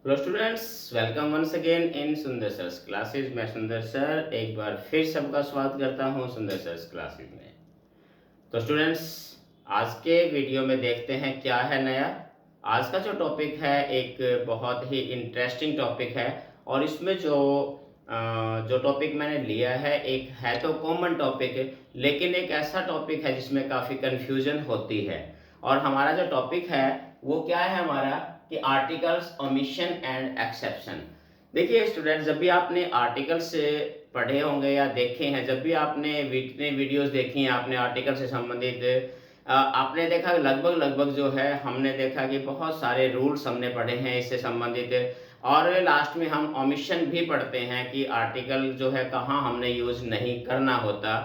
Hello students, welcome once again in Sundar sir's classes. मैं सुंदर sir एक बार फिर सबका स्वागत करता हूं सुंदर सर्स क्लासेस में। तो स्टूडेंट्स, आज के वीडियो में देखते हैं क्या है नया। आज का जो टॉपिक है एक बहुत ही इंटरेस्टिंग टॉपिक है और इसमें जो टॉपिक मैंने लिया है एक है तो कॉमन टॉपिक, लेकिन एक ऐसा टॉपिक है जिसमें काफ़ी कन्फ्यूजन होती है। और हमारा जो टॉपिक है वो क्या है हमारा कि आर्टिकल्स, ओमिशन एंड एक्सेप्शन। देखिए स्टूडेंट, जब भी आपने आर्टिकल्स पढ़े होंगे या देखे हैं, जब भी आपने वीडियोस देखी हैं आपने आर्टिकल से संबंधित, आपने देखा लगभग लगभग जो है हमने देखा कि बहुत सारे रूल्स हमने पढ़े हैं इससे संबंधित। और लास्ट में हम ओमिशन भी पढ़ते हैं कि आर्टिकल जो है कहाँ हमने यूज़ नहीं करना होता।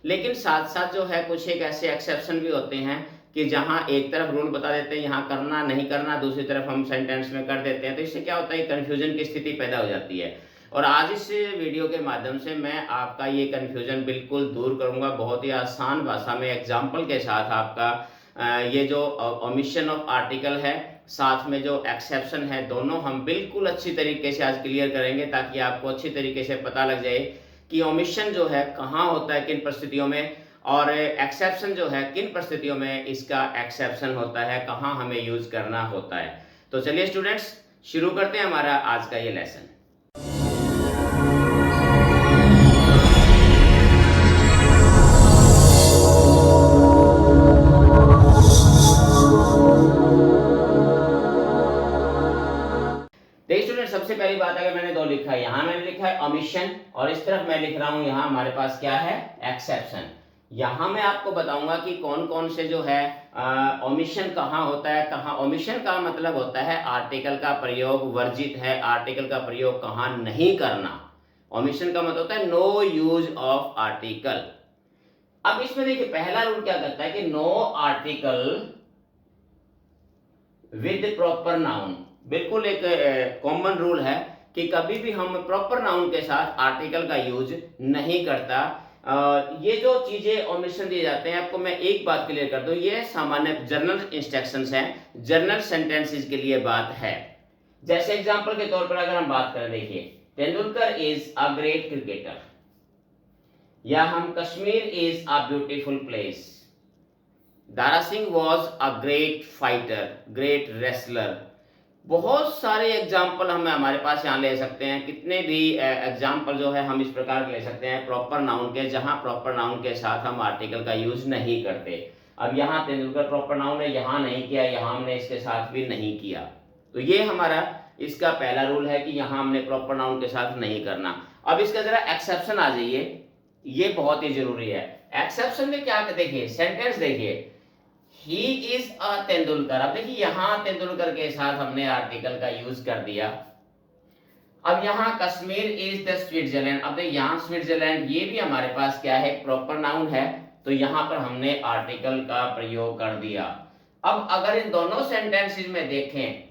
लेकिन साथ साथ जो है कुछ एक ऐसे एक्सेप्शन भी होते हैं कि जहाँ एक तरफ रूल बता देते हैं यहाँ करना नहीं करना, दूसरी तरफ हम सेंटेंस में कर देते हैं, तो इससे क्या होता है कन्फ्यूजन की स्थिति पैदा हो जाती है। और आज इस वीडियो के माध्यम से मैं आपका ये कन्फ्यूजन बिल्कुल दूर करूंगा, बहुत ही आसान भाषा में एग्जाम्पल के साथ आपका ये जो ओमिशन ऑफ आर्टिकल है साथ में जो एक्सेप्शन है दोनों हम बिल्कुल अच्छी तरीके से आज क्लियर करेंगे, ताकि आपको अच्छी तरीके से पता लग जाए कि ओमिशन जो है कहाँ होता है किन परिस्थितियों में, और एक्सेप्शन जो है किन परिस्थितियों में इसका एक्सेप्शन होता है, कहाँ हमें यूज करना होता है। तो चलिए स्टूडेंट्स, शुरू करते हैं हमारा आज का ये लेसन। देखिए स्टूडेंट, सबसे पहली बात अगर मैंने दो लिखा है, यहाँ मैंने लिखा है ओमिशन और इस तरफ मैं लिख रहा हूँ यहाँ हमारे पास क्या है एक्सेप्शन। यहाँ मैं आपको बताऊंगा कि कौन कौन से जो है ओमिशन कहाँ होता है, कहाँ ओमिशन का मतलब होता है आर्टिकल का प्रयोग वर्जित है, आर्टिकल का प्रयोग कहाँ नहीं करना। ओमिशन का मतलब होता है नो यूज ऑफ आर्टिकल। अब इसमें देखिए पहला रूल क्या कहता है कि no article with proper noun. बिल्कुल एक कॉमन रूल है कि कभी भी हम प्रॉपर नाउन के साथ आर्टिकल का यूज नहीं करता। ये जो चीजें ओमिशन दिए जाते हैं, आपको मैं एक बात क्लियर कर दूं, ये सामान्य जर्नल इंस्ट्रक्शंस हैं, जर्नल सेंटेंसेस के लिए बात है। जैसे एग्जांपल के तौर पर अगर हम बात करें, देखिए Tendulkar is a great cricketer, या हम Kashmir is a beautiful place, Dara Singh was a great fighter, great wrestler. बहुत सारे एग्जाम्पल हम हमारे पास यहाँ ले सकते हैं, कितने भी एग्जाम्पल जो है हम इस प्रकार के ले सकते हैं प्रॉपर नाउन के, जहाँ प्रॉपर नाउन के साथ हम आर्टिकल का यूज नहीं करते। अब यहाँ तेंदुलकर प्रॉपर नाउन है, यहाँ नहीं किया, यहाँ हमने इसके साथ भी नहीं किया। तो ये हमारा इसका पहला रूल है कि यहाँ हमने प्रॉपर नाउन के साथ नहीं करना। अब इसका जरा एक्सेप्शन आ जाइए, ये बहुत ही जरूरी है। एक्सेप्शन में क्या, देखिए सेंटेंस देखिए, ही इज अ तेंदुलकर। अब देखिए यहां तेंदुलकर के साथ हमने आर्टिकल का यूज कर दिया। अब यहाँ कश्मीर इज द स्विट्जरलैंड, अब देखिए यहाँ स्विट्जरलैंड ये भी हमारे पास क्या है प्रॉपर नाउन है, तो यहाँ पर हमने आर्टिकल का प्रयोग कर दिया। अब अगर इन दोनों सेंटेंसेस में देखें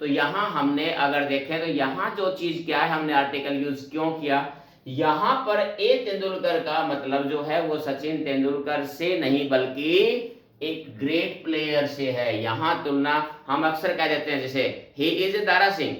तो यहाँ हमने अगर देखें तो यहाँ जो चीज क्या है, हमने आर्टिकल यूज क्यों किया, यहाँ पर ए तेंदुलकर का मतलब जो है वो सचिन तेंदुलकर से नहीं बल्कि एक ग्रेट प्लेयर से है। यहां तुलना हम अक्सर कह देते हैं, जैसे he is a Dara Singh,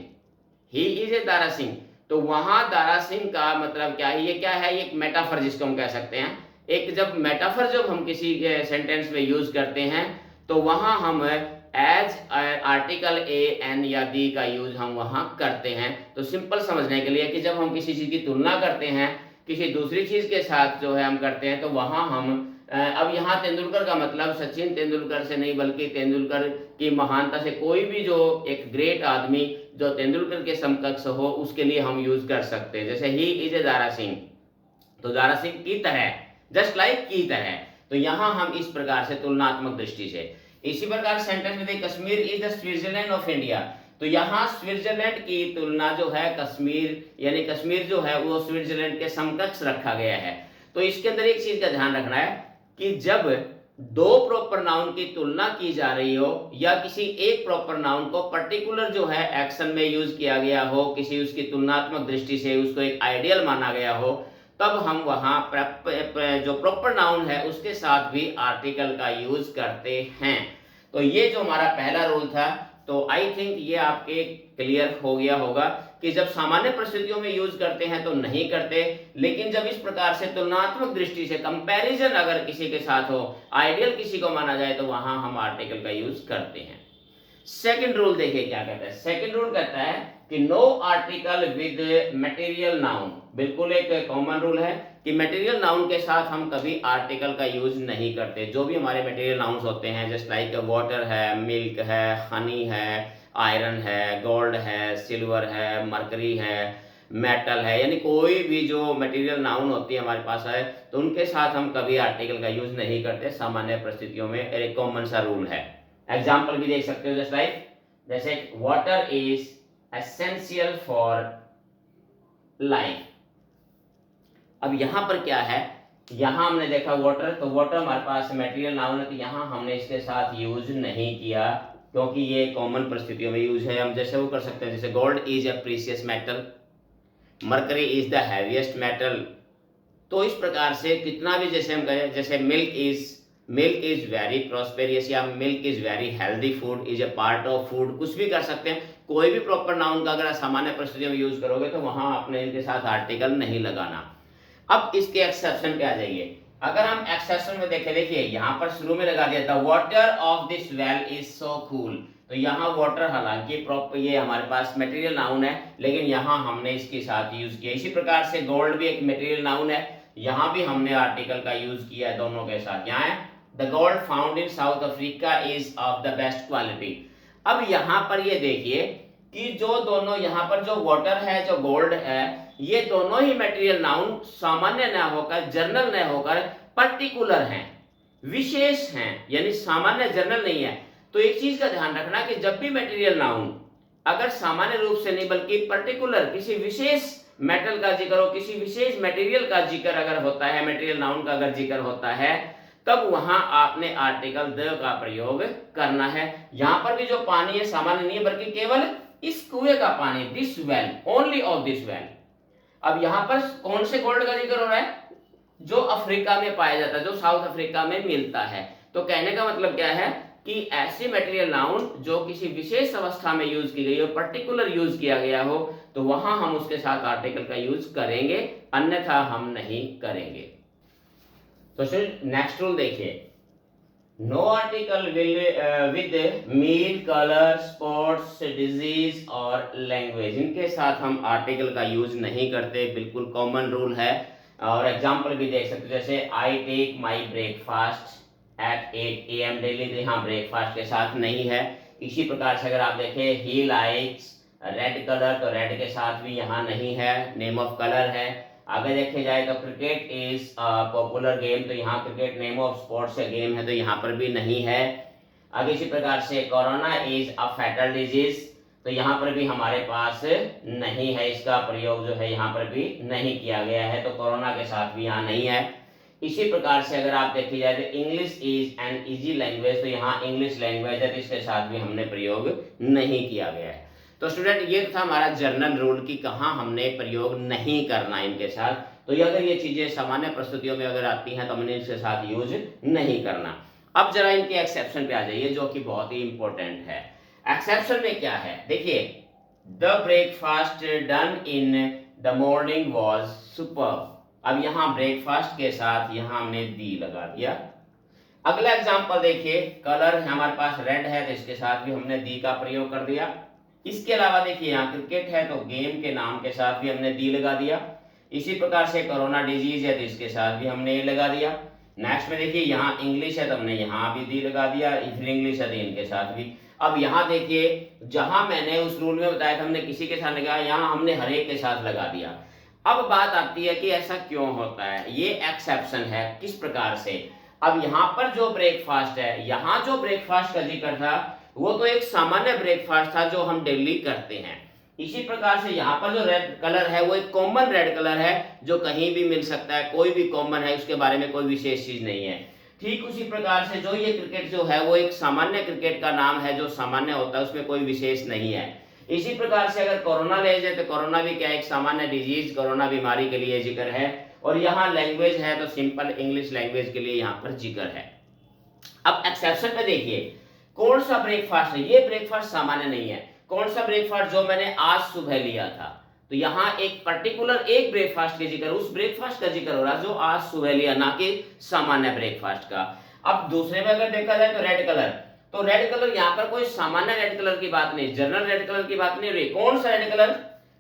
he is a Dara Singh, तो वहां दारा सिंह का मतलब क्या है, ये क्या है, एक मेटाफर जिसको हम कह सकते हैं। एक जब मेटाफर जब हम किसी सेंटेंस में यूज करते हैं तो वहां हम एज आर्टिकल ए एन या दी का यूज हम वहां करते हैं। तो सिंपल समझने के लिए कि जब हम किसी चीज की तुलना करते हैं किसी दूसरी चीज के साथ जो है हम करते हैं, तो वहां हम अब यहाँ तेंदुलकर का मतलब सचिन तेंदुलकर से नहीं बल्कि तेंदुलकर की महानता से, कोई भी जो एक ग्रेट आदमी जो तेंदुलकर के समकक्ष हो उसके लिए हम यूज कर सकते हैं। जैसे he is a Dara Singh, तो दारा सिंह की तरह, जस्ट लाइक की तरह, तो यहाँ हम इस प्रकार से तुलनात्मक दृष्टि से। इसी प्रकार सेंटेंस में देखिए Kashmir is the Switzerland of India, तो यहाँ स्विट्जरलैंड की तुलना जो है कश्मीर यानी कश्मीर जो है वो स्विट्जरलैंड के समकक्ष रखा गया है। तो इसके अंदर एक चीज का ध्यान रखना है कि जब दो प्रॉपर नाउन की तुलना की जा रही हो या किसी एक प्रॉपर नाउन को पर्टिकुलर जो है एक्शन में यूज किया गया हो, किसी उसकी तुलनात्मक दृष्टि से उसको एक आइडियल माना गया हो, तब हम वहां जो प्रॉपर नाउन है उसके साथ भी आर्टिकल का यूज करते हैं। तो ये जो हमारा पहला रूल था, तो आई थिंक ये आपके क्लियर हो गया होगा कि जब सामान्य परिस्थितियों में यूज करते हैं तो नहीं करते, लेकिन जब इस प्रकार से तुलनात्मक दृष्टि से कंपैरिजन अगर किसी के साथ हो, आइडियल किसी को माना जाए, तो वहां हम आर्टिकल का यूज करते हैं। सेकंड रूल देखिए क्या कहता है। सेकंड रूल कहता है कि no article with material noun. बिल्कुल एक कॉमन रूल है कि मटेरियल नाउन के साथ हम कभी आर्टिकल का यूज नहीं करते। जो भी हमारे मटेरियल नाउन्स होते हैं, जस्ट लाइक वाटर है, मिल्क है, हनी है, आयरन है, गोल्ड है, सिल्वर है, मरकरी है, मेटल है, यानी कोई भी जो मटेरियल नाउन होती है हमारे पास है, तो उनके साथ हम कभी आर्टिकल का यूज नहीं करते सामान्य परिस्थितियों में। एक कॉमन सा रूल है। एग्जाम्पल भी देख सकते हो, जस्ट लाइक जैसे water is essential for life. अब यहां पर क्या है, यहां हमने देखा वाटर, तो वाटर हमारे पास मटेरियल नाउन है, तो यहां हमने इसके साथ यूज नहीं किया क्योंकि ये कॉमन परिस्थितियों में यूज है। हम जैसे वो कर सकते हैं, जैसे gold is a precious metal, mercury is the heaviest metal. तो इस प्रकार से कितना भी जैसे हम कहें, जैसे मिल्क इज वेरी प्रॉस्पेरियस, या milk is very healthy food, is a part of food, कुछ भी कर सकते हैं। कोई भी प्रॉपर नाउन का अगर सामान्य परिस्थितियों में यूज करोगे तो वहां आपने इनके साथ आर्टिकल नहीं लगाना। अब इसके एक्सेप्शन पे आ जाइए। अगर हम एक्सेप्शन में देखें, देखिए यहाँ पर शुरू में लगा दिया था water of this well is so cool, तो यहाँ वाटर हालांकि प्रॉपर ये हमारे पास मटेरियल नाउन है, लेकिन यहाँ हमने इसके साथ यूज किया। इसी प्रकार से गोल्ड भी एक मटेरियल नाउन है, यहाँ भी हमने आर्टिकल का यूज किया है दोनों के साथ। यहाँ है the gold found in south Africa is of the best quality. अब यहाँ पर ये देखिए कि जो दोनों यहाँ पर जो वाटर है, जो गोल्ड है, ये दोनों ही मटेरियल नाउन सामान्य न होकर, जनरल न होकर पर्टिकुलर हैं, विशेष हैं, यानी सामान्य जनरल नहीं है। तो एक चीज का ध्यान रखना कि जब भी मटेरियल नाउन अगर सामान्य रूप से नहीं बल्कि पर्टिकुलर किसी विशेष मेटल का जिक्र हो, किसी विशेष मटेरियल का जिक्र अगर होता है, मटेरियल नाउन का अगर जिक्र होता है, तब वहां आपने आर्टिकल द का प्रयोग करना है। यहां पर भी जो पानी है सामान्य नहीं है, बल्कि केवल इस कुएं का पानी, this well, only of this well. अब यहां पर कौन से गोल्ड का जिक्र हो रहा है? जो अफ्रीका में पाया जाता है, जो साउथ अफ्रीका में मिलता है। तो कहने का मतलब क्या है कि ऐसे मटेरियल नाउन जो किसी विशेष अवस्था में यूज की गई हो, पर्टिकुलर यूज किया गया हो, तो वहां हम उसके साथ आर्टिकल का यूज करेंगे, अन्यथा हम नहीं करेंगे। तो नेक्स्ट रूल देखिए, no article with meal, colour, sports, disease और लैंग्वेज, इनके साथ हम आर्टिकल का यूज नहीं करते, बिल्कुल कॉमन रूल है। और एग्जांपल भी देख सकते हो, जैसे I take my breakfast at 8 AM daily, तो यहाँ ब्रेकफास्ट के साथ नहीं है। इसी प्रकार से अगर आप देखें ही लाइक्स रेड कलर, तो रेड के साथ भी यहाँ नहीं है, नेम ऑफ कलर है। आगे देखे जाए तो क्रिकेट इज पॉपुलर गेम, तो यहाँ cricket name of sports game है, तो यहाँ पर भी नहीं है। आगे इसी प्रकार से corona is a fatal disease, तो यहाँ पर भी हमारे पास नहीं है, इसका प्रयोग जो है यहाँ पर भी नहीं किया गया है, तो कोरोना के साथ भी यहाँ नहीं है। इसी प्रकार से अगर आप देखी जाए तो English is an easy language, तो यहाँ इंग्लिश लैंग्वेज है, तो इसके साथ भी हमने प्रयोग नहीं किया गया है। तो स्टूडेंट ये था हमारा जनरल रूल कि कहाँ हमने प्रयोग नहीं करना इनके साथ। तो ये अगर ये चीजें सामान्य परिस्थितियों में अगर आती हैं तो हमने इसके साथ यूज नहीं करना। अब जरा इनके एक्सेप्शन पे आ जाइए, जो कि बहुत ही इंपॉर्टेंट है। एक्सेप्शन में क्या है, देखिए the breakfast done in the morning was superb. अब यहाँ ब्रेकफास्ट के साथ यहाँ हमने दी लगा दिया। अगला एग्जांपल देखिए, कलर हमारे पास रेड है, तो इसके साथ भी हमने दी का प्रयोग कर दिया। इसके अलावा देखिए यहाँ क्रिकेट है, तो गेम के नाम के साथ भी हमने दी लगा दिया। इसी प्रकार से कोरोना डिजीज है, तो इसके साथ भी हमने ये लगा दिया। नेक्स्ट में देखिए यहाँ इंग्लिश है, तो हमने यहाँ भी दी लगा दिया, फिर इंग्लिश है तो इनके साथ भी। अब यहाँ देखिए जहां मैंने उस रूल में बताया था हमने किसी के साथ लगाया, यहाँ हमने हर एक के साथ लगा दिया। अब बात आती है कि ऐसा क्यों होता है, ये एक्सेप्शन है किस प्रकार से। अब यहाँ पर जो ब्रेकफास्ट है, यहाँ जो ब्रेकफास्ट का जिक्र था वो तो एक सामान्य ब्रेकफास्ट था जो हम डेली करते हैं। इसी प्रकार से यहाँ पर जो रेड कलर है वो एक कॉमन रेड कलर है जो कहीं भी मिल सकता है, कोई भी कॉमन है, उसके बारे में कोई विशेष चीज नहीं है। ठीक उसी प्रकार से जो ये क्रिकेट जो है वो एक सामान्य क्रिकेट का नाम है जो सामान्य होता है, उसमें कोई विशेष नहीं है। इसी प्रकार से अगर कोरोना ले जाए तो कोरोना भी क्या एक सामान्य डिजीज, कोरोना बीमारी के लिए जिक्र है। और यहाँ लैंग्वेज है तो सिंपल इंग्लिश लैंग्वेज के लिए यहाँ पर जिक्र है। अब एक्सेप्शन पे देखिए, कौन सा ब्रेकफास्ट है? ये ब्रेकफास्ट सामान्य नहीं है। कौन सा ब्रेकफास्ट? जो मैंने आज सुबह लिया था। तो यहाँ एक पर्टिकुलर एक ब्रेकफास्ट के जिक्र, उस ब्रेकफास्ट का जिक्र हो रहा है जो आज सुबह लिया, ना कि सामान्य ब्रेकफास्ट का। अब दूसरे में अगर देखा जाए तो रेड कलर, तो रेड कलर यहाँ पर कोई सामान्य रेड कलर की बात नहीं, जनरल रेड कलर की बात नहीं हो रही। कौन सा रेड कलर?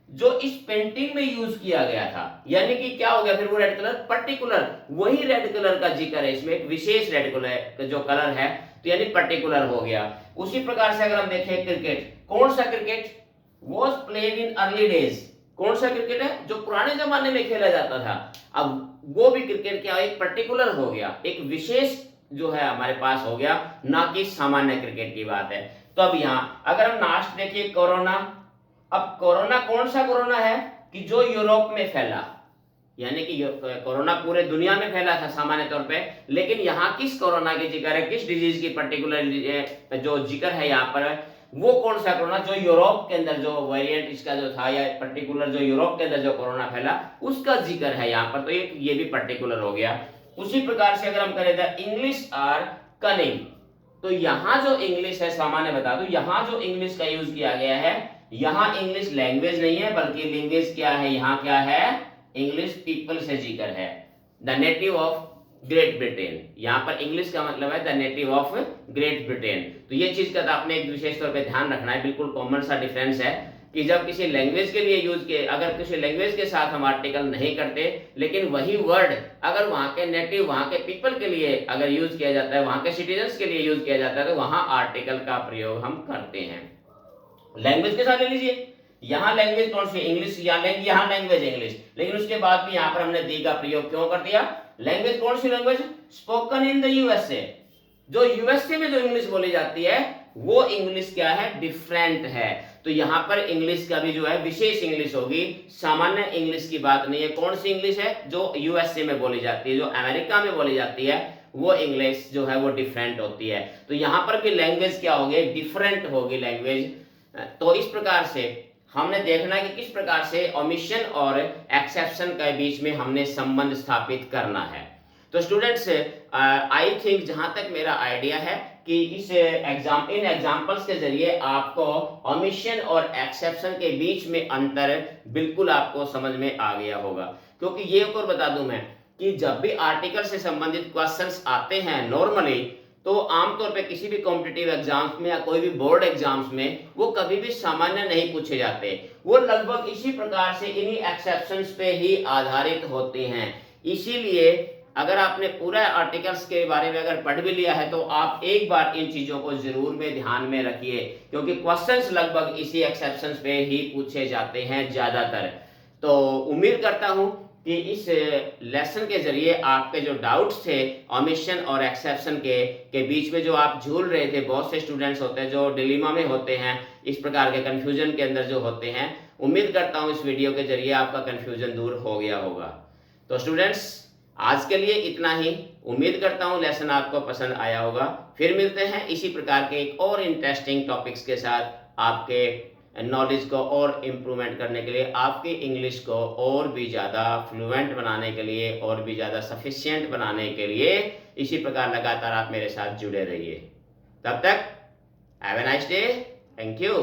जो इस पेंटिंग में यूज किया गया था। यानी कि क्या हो गया फिर वो रेड कलर? पर्टिकुलर वही रेड कलर का जिक्र है इसमें, एक विशेष रेड कलर जो कलर है, तो यानी पर्टिकुलर हो गया। उसी प्रकार से अगर हम देखें क्रिकेट, कौन सा cricket? Was played in early days. कौन सा क्रिकेट है? जो पुराने जमाने में खेला जाता था। अब वो भी क्रिकेट क्या, एक पर्टिकुलर हो गया, एक विशेष जो है हमारे पास हो गया, ना कि सामान्य क्रिकेट की बात है। तो अब यहाँ अगर हम लास्ट देखिए कोरोना। अब कोरोना कौन सा कोरोना है? कि जो यूरोप में फैला, यानी कि कोरोना पूरे दुनिया में फैला था सामान्य तौर पे, लेकिन यहाँ किस कोरोना की जिक्र है, किस डिजीज की पर्टिकुलर जो जिक्र है यहाँ पर, वो कौन सा कोरोना? जो यूरोप के अंदर जो वेरिएंट इसका जो था, या पर्टिकुलर जो यूरोप के अंदर जो कोरोना फैला, उसका जिक्र है यहाँ पर। तो ये भी पर्टिकुलर हो गया। उसी प्रकार से अगर हम करें द इंग्लिश आर कनिंग, तो यहाँ जो इंग्लिश है, सामान्य बता दूं, यहाँ जो इंग्लिश का यूज किया गया है, यहाँ इंग्लिश लैंग्वेज नहीं है, बल्कि लैंग्वेज क्या है? यहाँ क्या है? इंग्लिश पीपल से जिक्र है, the native of great Britain. यहाँ पर इंग्लिश का मतलब है the native of great Britain. तो ये चीज का आपने एक विशेष तौर पे ध्यान रखना है। बिल्कुल कॉमन सा डिफरेंस है कि जब किसी लैंग्वेज के लिए यूज किए, अगर किसी लैंग्वेज के साथ हम आर्टिकल नहीं करते, लेकिन वही वर्ड अगर वहां के नेटिव, वहां के पीपल के लिए अगर यूज किया जाता है, वहां के सिटीजन्स के लिए यूज किया जाता है, तो वहां आर्टिकल का प्रयोग हम करते हैं। लैंग्वेज के साथ ले लीजिए, यहाँ लैंग्वेज कौन सी? इंग्लिश। यहाँ लैंग्वेज इंग्लिश, लेकिन उसके बाद भी यहाँ पर हमने दी का प्रयोग क्यों कर दिया? लैंग्वेज कौन सी language? Spoken in the USA. जो यूएसए में जो इंग्लिश बोली जाती है, वो इंग्लिश क्या है? डिफरेंट है। तो यहाँ पर इंग्लिश का भी जो है विशेष इंग्लिश होगी, सामान्य इंग्लिश की बात नहीं है। कौन सी इंग्लिश है? जो यूएसए में बोली जाती है, जो अमेरिका में बोली जाती है, वो इंग्लिश जो है वो डिफरेंट होती है। तो यहाँ पर भी लैंग्वेज क्या होगी? डिफरेंट होगी लैंग्वेज। तो इस प्रकार से हमने देखना है कि किस प्रकार से ओमिशन और एक्सेप्शन के बीच में हमने संबंध स्थापित करना है। तो स्टूडेंट्स, आई थिंक जहां तक मेरा आइडिया है कि इन एग्जांपल्स के जरिए आपको ओमिशन और एक्सेप्शन के बीच में अंतर बिल्कुल आपको समझ में आ गया होगा। क्योंकि ये और बता दूं मैं कि जब भी आर्टिकल से संबंधित क्वेश्चंस आते हैं नॉर्मली, तो आमतौर पे किसी भी कॉम्पिटिटिव एग्जाम्स में या कोई भी बोर्ड एग्जाम्स में वो कभी भी सामान्य नहीं पूछे जाते। वो लगभग इसी प्रकार से इन्हीं एक्सेप्शंस पे ही आधारित होते हैं। इसीलिए अगर आपने पूरा आर्टिकल्स के बारे में अगर पढ़ भी लिया है, तो आप एक बार इन चीजों को जरूर में ध्यान में रखिए, क्योंकि क्वेश्चंस लगभग इसी एक्सेप्शंस पे ही पूछे जाते हैं ज्यादातर। तो उम्मीद करता हूं कि इस लेसन के जरिए आपके जो डाउट्स थे ओमिशन और एक्सेप्शन के बीच में जो आप झूल रहे थे, बहुत से स्टूडेंट्स होते हैं जो डिलीमा में होते हैं, इस प्रकार के कंफ्यूजन के अंदर जो होते हैं, उम्मीद करता हूं इस वीडियो के जरिए आपका कंफ्यूजन दूर हो गया होगा। तो स्टूडेंट्स, आज के लिए इतना ही। उम्मीद करता हूं लेसन आपको पसंद आया होगा। फिर मिलते हैं इसी प्रकार के एक और इंटरेस्टिंग टॉपिक्स के साथ, आपके नॉलेज को और इम्प्रूवमेंट करने के लिए, आपकी इंग्लिश को और भी ज़्यादा फ्लुएंट बनाने के लिए, और भी ज़्यादा सफिशिएंट बनाने के लिए। इसी प्रकार लगातार आप मेरे साथ जुड़े रहिए। तब तक have a nice day. Thank you.